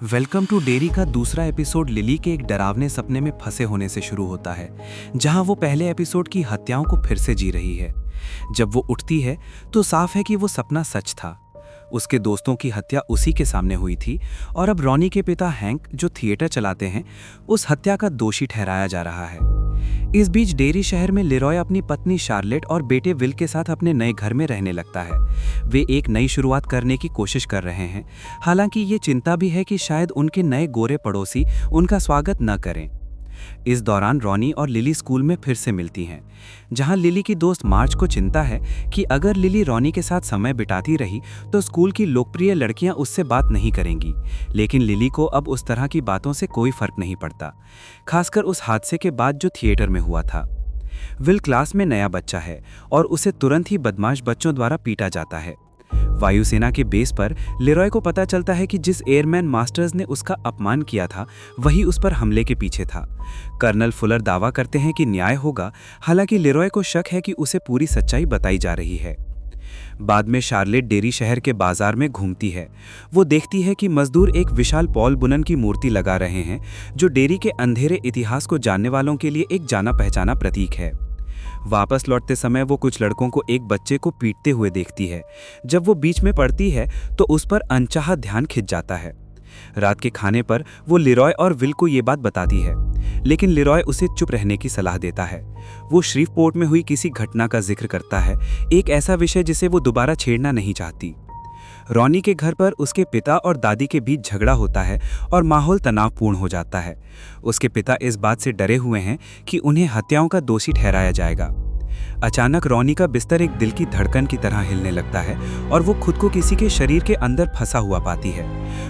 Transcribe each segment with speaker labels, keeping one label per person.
Speaker 1: Welcome to dairy का दूसरा episode lily के एक डरावने सपने में फंसे होने से शुरू होता है, जहां वो पहले एपिसोड की हत्याओं को फिर से जी रही है। जब वो उठती है तो साफ है कि वो सपना सच था। उसके दोस्तों की हत्या उसी के सामने हुई थी और अब रॉनी के पिता हैंक, जो थिएटर चलाते हैं, उस हत्या का दोषी ठहराया जा रहा है। इस बीच डेरी शहर में लिरॉय अपनी पत्नी शार्लेट और बेटे विल के साथ अपने नए घर में रहने लगता है। वे एक नई शुरुआत करने की कोशिश कर रहे हैं, हालांकि ये चिंता भी है कि शायद उनके नए गोरे पड़ोसी उनका स्वागत न करें। इस दौरान रॉनी और लिली स्कूल में फिर से मिलती हैं, जहां लिली की दोस्त मार्च को चिंता है कि अगर लिली रॉनी के साथ समय बिताती रही तो स्कूल की लोकप्रिय लड़कियां उससे बात नहीं करेंगी। लेकिन लिली को अब उस तरह की बातों से कोई फर्क नहीं पड़ता, खासकर उस हादसे के बाद जो थिएटर में हुआ था। विल क्लास में नया बच्चा है और उसे तुरंत ही बदमाश बच्चों द्वारा पीटा जाता है। वायुसेना के बेस पर लिरॉय को पता चलता है कि जिस एयरमैन मास्टर्स ने उसका अपमान किया था वही उस पर हमले के पीछे था। कर्नल फुलर दावा करते हैं कि न्याय होगा, हालांकि लिरॉय को शक है कि उसे पूरी सच्चाई बताई जा रही है। बाद में शार्लेट डेरी शहर के बाजार में घूमती है। वो देखती है कि मजदूर एक विशाल पॉल बुनन की मूर्ति लगा रहे हैं, जो डेरी के अंधेरे इतिहास को जानने वालों के लिए एक जाना पहचाना प्रतीक है। वापस लौटते समय वो कुछ लड़कों को एक बच्चे को पीटते हुए देखती है। जब वो बीच में पड़ती है तो उस पर अनचाहा ध्यान खिंच जाता है। रात के खाने पर वो लिरॉय और विल को ये बात बताती है, लेकिन लिरॉय उसे चुप रहने की सलाह देता है। वो श्रीवपोर्ट में हुई किसी घटना का जिक्र करता है, एक ऐसा विषय जिसे वो दोबारा छेड़ना नहीं चाहती। रॉनी के घर पर उसके पिता और दादी के बीच झगड़ा होता है और माहौल तनावपूर्ण हो जाता है। उसके पिता इस बात से डरे हुए हैं कि उन्हें हत्याओं का दोषी ठहराया जाएगा। अचानक रॉनी का बिस्तर एक दिल की धड़कन की तरह हिलने लगता है और वो खुद को किसी के शरीर के अंदर फंसा हुआ पाती है।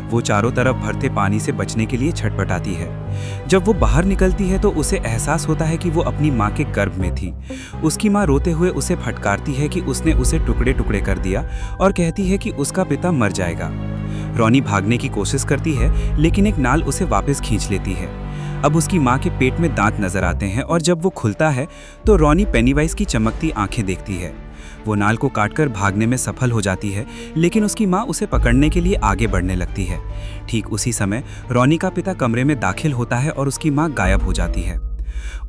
Speaker 1: वो चारों तरफ भरते पानी से बचने के लिए छटपटाती है। जब वो बाहर निकलती है तो उसे एहसास होता है कि वो अपनी माँ के गर्भ में थी। उसकी माँ रोते हुए उसे फटकारती है कि उसने उसे टुकड़े टुकड़े कर दिया और कहती है कि उसका पिता मर जाएगा। रॉनी भागने की कोशिश करती है, लेकिन एक नाल उसे वापस खींच लेती है। अब उसकी माँ के पेट में दांत नजर आते हैं और जब वो खुलता है तो रॉनी पेनीवाइज की चमकती आंखें देखती है। वो नाल को काटकर भागने में सफल हो जाती है, लेकिन उसकी माँ उसे पकड़ने के लिए आगे बढ़ने लगती है। ठीक उसी समय रॉनी का पिता कमरे में दाखिल होता है और उसकी माँ गायब हो जाती है।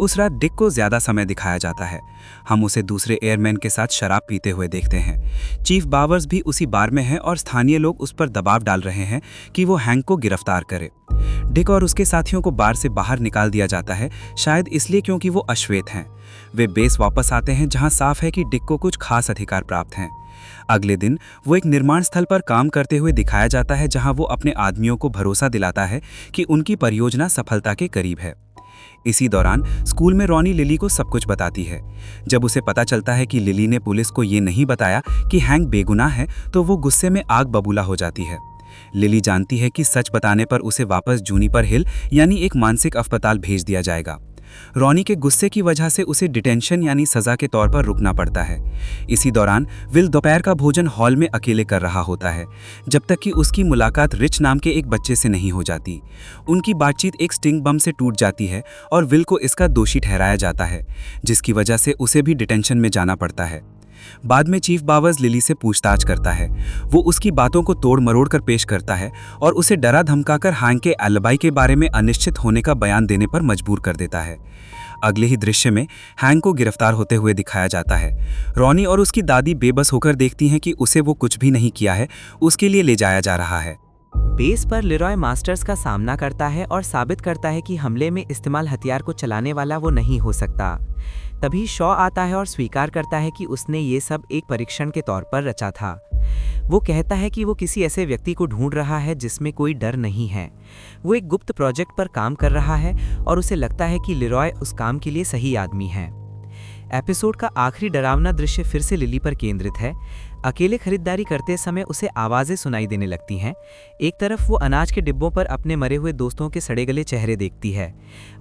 Speaker 1: उस रात डिक को ज्यादा समय दिखाया जाता है। हम उसे दूसरे एयरमैन के साथ शराब पीते हुए देखते हैं। चीफ बावर्स भी उसी बार में है और स्थानीय लोग उस पर दबाव डाल रहे हैं कि वो हैंक को गिरफ्तार करे। डिक और उसके साथियों को बार से बाहर निकाल दिया जाता है, शायद इसलिए क्योंकि वो अश्वेत हैं। वे बेस वापस आते हैं, जहां साफ है कि डिक को कुछ खास अधिकार प्राप्त हैं। अगले दिन वो एक निर्माण स्थल पर काम करते हुए दिखाया जाता है, जहां वो अपने आदमियों को भरोसा दिलाता है कि उनकी परियोजना सफलता के करीब है। इसी दौरान स्कूल में रॉनी लिली को सब कुछ बताती है। जब उसे पता चलता है कि लिली ने पुलिस को ये नहीं बताया कि हैंक बेगुनाह है, तो वो गुस्से में आग बबूला हो जाती है। लिली जानती है कि सच बताने पर उसे वापस जूनिपर हिल यानी एक मानसिक अस्पताल भेज दिया जाएगा। रॉनी के गुस्से की वजह से उसे डिटेंशन यानी सजा के तौर पर रुकना पड़ता है। इसी दौरान विल दोपहर का भोजन हॉल में अकेले कर रहा होता है, जब तक कि उसकी मुलाकात रिच नाम के एक बच्चे से नहीं हो जाती। उनकी बातचीत एक स्टिंग बम से टूट जाती है और विल को इसका दोषी ठहराया जाता है, जिसकी वजह से उसे भी डिटेंशन में जाना पड़ता है। बाद में चीफ बावर्स लिली से पूछताछ करता है। वो उसकी बातों को तोड़ मरोड़ कर पेश करता है और उसे डरा धमकाकर हैंक के एलिबाई के बारे में अनिश्चित होने का बयान देने पर मजबूर कर देता है। अगले ही दृश्य में हैंक को गिरफ्तार होते हुए दिखाया जाता है। रॉनी और उसकी दादी बेबस होकर देखती हैं कि उसे वो कुछ भी नहीं किया है, उसके लिए ले जाया जा रहा है।
Speaker 2: बेस पर लिरॉय मास्टर्स का सामना करता है और साबित करता है कि हमले में इस्तेमाल हथियार को चलाने वाला वो नहीं हो सकता। तभी शॉ आता है और स्वीकार करता है कि उसने ये सब एक परीक्षण के तौर पर रचा था। वो कहता है कि वो किसी ऐसे व्यक्ति को ढूंढ रहा है जिसमें कोई डर नहीं है। वो एक गुप्त प्रोजेक्ट पर काम कर रहा है और उसे लगता है कि लिरॉय उस काम के लिए सही आदमी है। एपिसोड का आखिरी डरावना दृश्य फिर से लिली पर केंद्रित है। अकेले खरीदारी करते समय उसे आवाज़ें सुनाई देने लगती हैं। एक तरफ वो अनाज के डिब्बों पर अपने मरे हुए दोस्तों के सड़े गले चेहरे देखती है।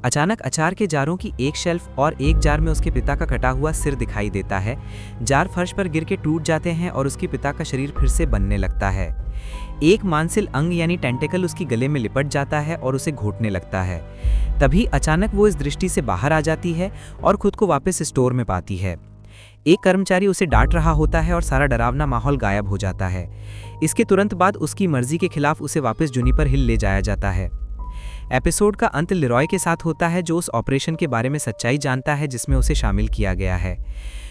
Speaker 2: अचानक अचार के जारों की एक शेल्फ और एक जार में उसके पिता का कटा हुआ सिर दिखाई देता है। जार फर्श पर गिर के टूट जाते हैं और उसके पिता का शरीर फिर से बनने लगता है। एक मांसिल अंग यानी टेंटेकल उसकी गले में लिपट जाता है और उसे घोटने लगता है। तभी अचानक वो इस दृष्टि से बाहर आ जाती है और खुद को वापस स्टोर में पाती है। एक कर्मचारी उसे डांट रहा होता है और सारा डरावना माहौल गायब हो जाता है। इसके तुरंत बाद उसकी मर्जी के खिलाफ उसे वापस जुनिपर हिल ले जाया जाता है। एपिसोड का अंत लिरॉय के साथ होता है, जो उस ऑपरेशन के बारे में सच्चाई जानता है जिसमें उसे शामिल किया गया है।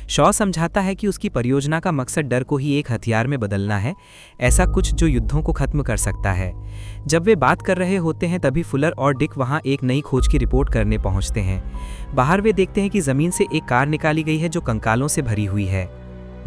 Speaker 2: शॉ समझाता है कि उसकी परियोजना का मकसद डर को ही एक हथियार में बदलना है, ऐसा कुछ जो युद्धों को खत्म कर सकता है। जब वे बात कर रहे होते हैं तभी फुलर और डिक वहां एक नई खोज की रिपोर्ट करने पहुंचते हैं। बाहर वे देखते हैं कि जमीन से एक कार निकाली गई है जो कंकालों से भरी हुई है।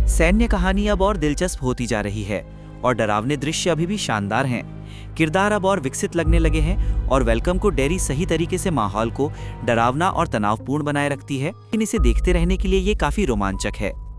Speaker 3: सैन्य कहानी अब और दिलचस्प होती जा रही है और डरावने दृश्य अभी भी शानदार हैं। किरदार अब और विकसित लगने लगे हैं और वेलकम को डेरी सही तरीके से माहौल को डरावना और तनावपूर्ण बनाए रखती है। लेकिन इसे देखते रहने के लिए ये काफी रोमांचक है।